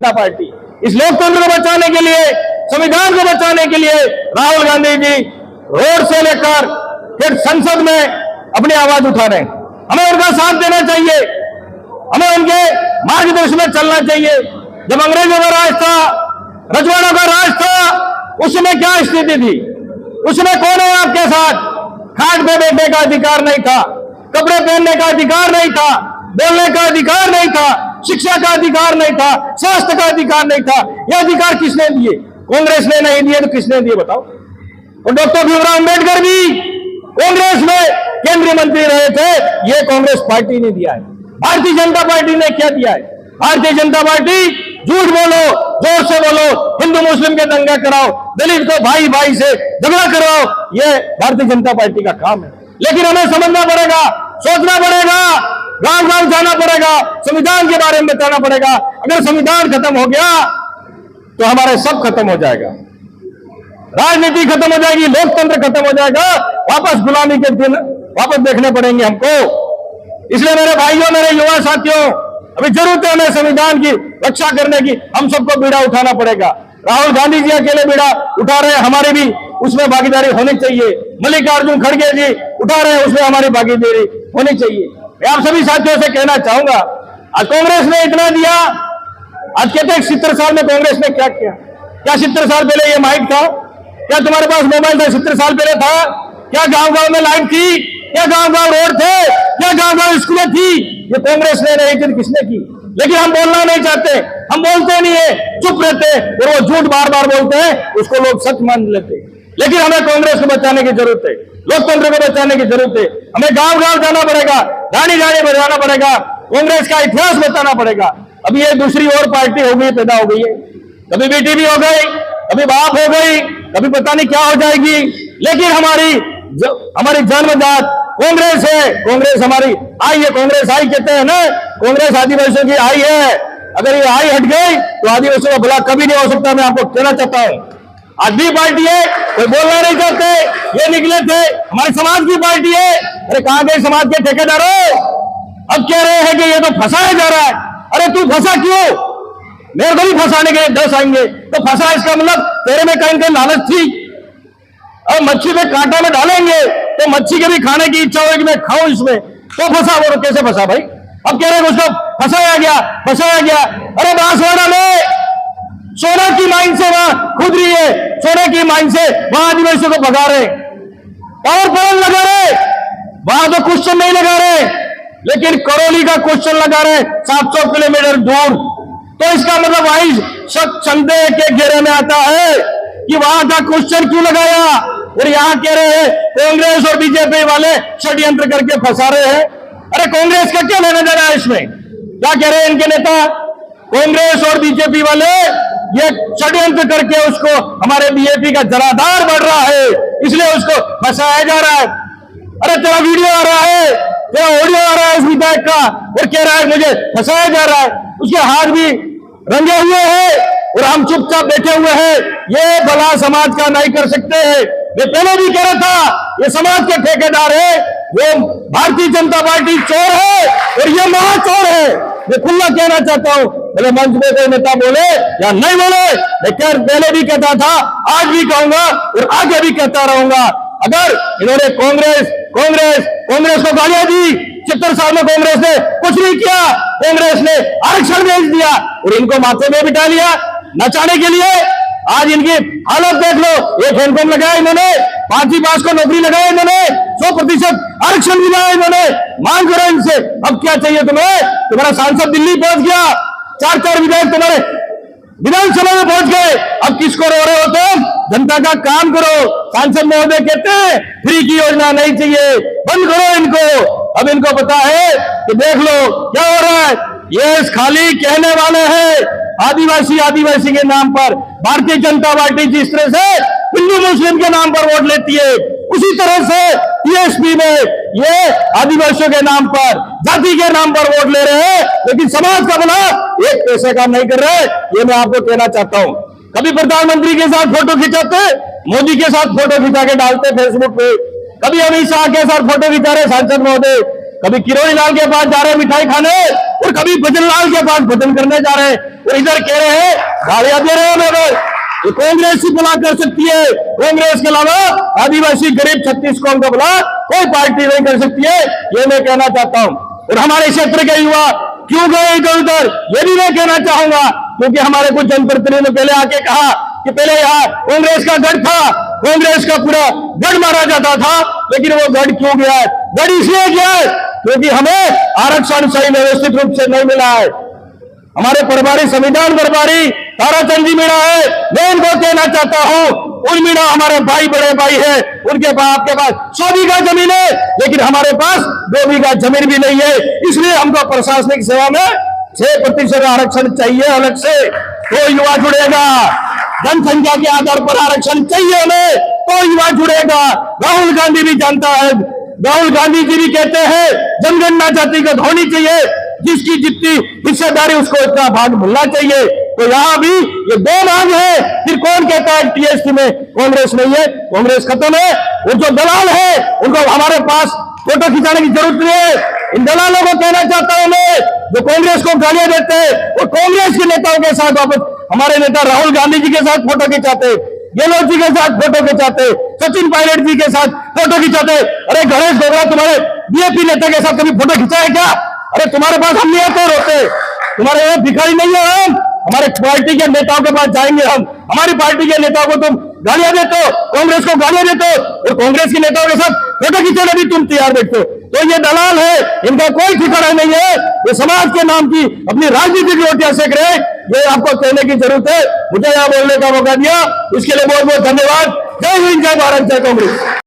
Party इस लोकतंत्र को बचाने के लिए, संविधान को बचाने के लिए राहुल गांधी जी रोड से लेकर फिर संसद में अपनी आवाज उठा रहे हैं। हमें उनका साथ देना चाहिए, हमें उनके मार्गदर्शन में चलना चाहिए। जब अंग्रेजों का राज था, रजवाड़ों का राज था, उसमें क्या स्थिति थी? उसमें कौन है आपके साथ? खाट पे बैठने का अधिकार नहीं था, कपड़े पहनने का अधिकार नहीं था, बोलने का अधिकार नहीं था, शिक्षा का अधिकार नहीं था, स्वास्थ्य का अधिकार नहीं था। यह अधिकार किसने दिए? कांग्रेस ने नहीं दिए तो किसने दिए बताओ? और डॉक्टर भीमराव अंबेडकर भी कांग्रेस में केंद्रीय मंत्री रहे थे, यह कांग्रेस पार्टी ने दिया है। भारतीय जनता पार्टी ने क्या दिया है? भारतीय जनता पार्टी झूठ बोलो, जोर से बोलो, हिंदू मुस्लिम के दंगा कराओ, दलित को भाई भाई से झगड़ा कराओ, यह भारतीय जनता पार्टी का काम है। लेकिन हमें समझना पड़ेगा, सोचना पड़ेगा, गांव गांव जाना पड़ेगा, संविधान के बारे में बताना पड़ेगा। अगर संविधान खत्म हो गया तो हमारे सब खत्म हो जाएगा, राजनीति खत्म हो जाएगी, लोकतंत्र खत्म हो जाएगा, वापस गुलामी के दिन वापस देखने पड़ेंगे हमको। इसलिए मेरे भाइयों, मेरे युवा साथियों, अभी जरूरत है हमें संविधान की रक्षा करने की। हम सबको बीड़ा उठाना पड़ेगा। राहुल गांधी जी अकेले बीड़ा उठा रहे हैं, हमारी भी उसमें भागीदारी होनी चाहिए। मल्लिकार्जुन खड़गे जी उठा रहे हैं, उसमें हमारी भागीदारी होनी चाहिए। मैं आप सभी साथियों से कहना चाहूंगा, आज कांग्रेस ने इतना दिया, आज कहते हैं 70 साल में कांग्रेस ने क्या किया? क्या 70 साल पहले ये माइक था? क्या तुम्हारे पास मोबाइल था 70 साल पहले था? क्या गांव गांव में लाइट थी? क्या गांव गांव रोड थे? क्या गांव गांव स्कूलें थी? ये कांग्रेस ने नहीं की, किसने की? लेकिन हम बोलना नहीं चाहते, हम बोलते नहीं है, चुप रहते हैं, और वो झूठ बार बार बोलते हैं, उसको लोग सच मान लेते हैं। लेकिन हमें कांग्रेस को बचाने की जरूरत है, लोकतंत्र को बचाने की जरूरत है। हमें गांव गांव जाना पड़ेगा, गाड़ी गाड़ी बजाना पड़ेगा, कांग्रेस का इतिहास बताना पड़ेगा। अभी ये दूसरी और पार्टी हो गई, पैदा हो गई है, कभी बेटी भी हो गई, कभी बाप हो गई, कभी पता नहीं क्या हो जाएगी। लेकिन हमारी जन्मजात कांग्रेस है, कांग्रेस हमारी आई है, कांग्रेस आई कहते हैं ना, कांग्रेस आदिवासियों की आई है। अगर ये आई हट गई तो आदिवासियों का भला कभी नहीं हो सकता। मैं आपको कहना चाहता हूं, आज भी पार्टी है, कोई बोलना नहीं चाहते, ये निकले थे हमारे समाज की पार्टी है। अरे कहां गए समाज के ठेकेदारों? अब कह रहे हैं कि ये तो फंसाया जा रहा है। अरे तू फंसा क्यों? मेरे को भी फंसाने के 10 आएंगे तो फंसा, इसका मतलब तेरे में कहीं कहीं लालच थी। अब मच्छी में कांटा में डालेंगे तो मच्छी के भी खाने की इच्छा होगी, मैं खाऊं इसमें, तो फंसा। वो कैसे फंसा भाई? अब कह रहे हैं उसको फंसाया गया, फंसाया गया। अरे बांसवाड़ा में सोना की माइन से वहां खुद रही है, सोने की माइन से वहां आदिवासियों को भगा रहे, पावर प्लांट लगा रहे, वहां तो क्वेश्चन नहीं लगा रहे, लेकिन करौली का क्वेश्चन लगा रहे 700 किलोमीटर दूर। तो इसका मतलब वही संदेह के घेरे में आता है कि वहां का क्वेश्चन क्यों लगाया। और यहां कह रहे हैं कांग्रेस और बीजेपी वाले षड्यंत्र करके फंसा रहे हैं। अरे कांग्रेस का क्या लेना देना है इसमें? क्या कह रहे हैं इनके नेता? कांग्रेस और बीजेपी वाले ये षड्यंत्र करके उसको, हमारे बीजेपी का जराधार बढ़ रहा है, इसलिए उसको फंसाया जा रहा है। अरे तेरा वीडियो आ रहा है, तेरा ऑडियो आ रहा है उस विधायक का, और कह रहा है मुझे फंसाया जा रहा है। उसके हाथ भी रंगे हुए हैं और हम चुपचाप बैठे हुए हैं। ये भला समाज का नहीं कर सकते हैं। मैं पहले भी कह रहा था, ये समाज के ठेकेदार है, वो भारतीय जनता पार्टी चोर है और ये महाचोर है। मैं खुला कहना चाहता हूं, भले मंच में कोई नेता बोले या नहीं बोले, मैं पहले भी कहता था, आज भी कहूंगा और आगे भी कहता रहूंगा। अगर इन्होंने कांग्रेस को गालियां दी, 70 साल में कांग्रेस ने कुछ नहीं किया, कांग्रेस ने आरक्षण भेज दिया और इनको माथे में बिठा लिया नचाने के लिए। आज इनकी हालत देख लो, एक हैंडपंप लगाया इन्होंने, 5वीं पास को नौकरी लगाया इन्होंने, 100% आरक्षण दिलाया इन्होंने। मांग करो इनसे, अब क्या चाहिए तुम्हें? तुम्हारा सांसद दिल्ली पहुंच गया, 4 विधायक तुम्हारे विधानसभा में पहुंच गए, अब किसको रो रहे हो तुम? जनता का काम करो। सांसद महोदय कहते हैं फ्री की योजना नहीं चाहिए, बंद करो इनको। अब इनको पता है कि देख लो क्या हो रहा है, ये खाली कहने वाले हैं। आदिवासी के नाम पर भारतीय जनता पार्टी जिस तरह से हिंदू मुस्लिम के नाम पर वोट लेती है, उसी तरह से टीएसपी में ये आदिवासियों के नाम पर, जाति के नाम पर वोट ले रहे हैं, लेकिन समाज का भला एक पैसे का नहीं कर रहे। ये मैं आपको कहना चाहता हूं। कभी प्रधानमंत्री के साथ फोटो खिंचाते, मोदी के साथ फोटो खिंचा के डालते फेसबुक पे, कभी अमित शाह के साथ फोटो खिंचा रहे सांसद महोदय, कभी किरोड़ी लाल के पास जा रहे हैं मिठाई खाने और कभी भजन लाल के पास भजन करने जा रहे हैं और इधर कह रहे हैं गालियां दे रहे हैं मेरे। ये कांग्रेस ही भला कर सकती है, कांग्रेस के अलावा आदिवासी गरीब छत्तीस कौम का भला कोई पार्टी नहीं कर सकती है, ये मैं कहना चाहता हूं। और हमारे क्षेत्र के युवा क्यों गए इधर उधर, ये भी मैं कहना चाहूंगा, क्योंकि हमारे कुछ जनप्रतिनिधियों ने पहले आके कहा कि पहले यहाँ कांग्रेस का गढ़ था, कांग्रेस का पूरा गढ़ मारा जाता था, लेकिन वो गढ़ क्यों गया है? गढ़ इसलिए गया है क्योंकि हमें आरक्षण सही व्यवस्थित रूप से नहीं मिला है। हमारे प्रभारी संविधान प्रभारी ताराचंद जी मीणा है, मैं इनको कहना चाहता हूं, उन मीणा हमारे भाई बड़े भाई है, उनके पास आपके पास 100 बीघा जमीन है, लेकिन हमारे पास 2 बीघा जमीन भी नहीं है। इसलिए हमको प्रशासनिक सेवा में 6% आरक्षण चाहिए अलग से, तो युवा जुड़ेगा। जनसंख्या के आधार पर आरक्षण चाहिए हमें, तो युवा जुड़ेगा। राहुल गांधी भी जानता है, राहुल गांधी जी भी कहते हैं जनगणना जातिगत होनी चाहिए, जिसकी जितनी हिस्सेदारी उसको इतना भाग मिलना चाहिए। तो यहाँ भी ये 2 मांग है, फिर कौन कहता है टीएसपी में कांग्रेस नहीं है? कांग्रेस खत्म है। और जो दलाल है उनको हमारे पास फोटो खिंचाने की जरूरत नहीं है। इन दलालों को कहना चाहता हूं मैं, जो कांग्रेस को गालियां देते हैं और कांग्रेस के नेताओं के साथ वापस हमारे नेता राहुल गांधी जी के साथ फोटो खिंचाते, गहलोत जी के साथ फोटो खिंचाते, सचिन पायलट जी के साथ फोटो खिंचाते। अरे गणेश डोगरा तुम्हारे बीएपी नेता के साथ कभी फोटो खिंचा है क्या? अरे तुम्हारे पास हम नहीं आते रोते, तुम्हारे यहाँ भिखारी नहीं है हम, हमारे पार्टी के नेताओं के पास जाएंगे हम। हमारी पार्टी के नेताओं को तुम गालियां देते हो, कांग्रेस को गालियां देते हो और कांग्रेस के नेताओं के साथ फोटो खींचने भी तुम तैयार बैठते हो। तो ये दलाल है, इनका कोई ठिकाना नहीं है, ये समाज के नाम की अपनी राजनीतिक रोटियां सेक रहे हैं, ये आपको कहने की जरूरत है। मुझे यहाँ बोलने का मौका दिया, इसके लिए बहुत बहुत धन्यवाद। जय हिंद, जय भारत, जय कांग्रेस।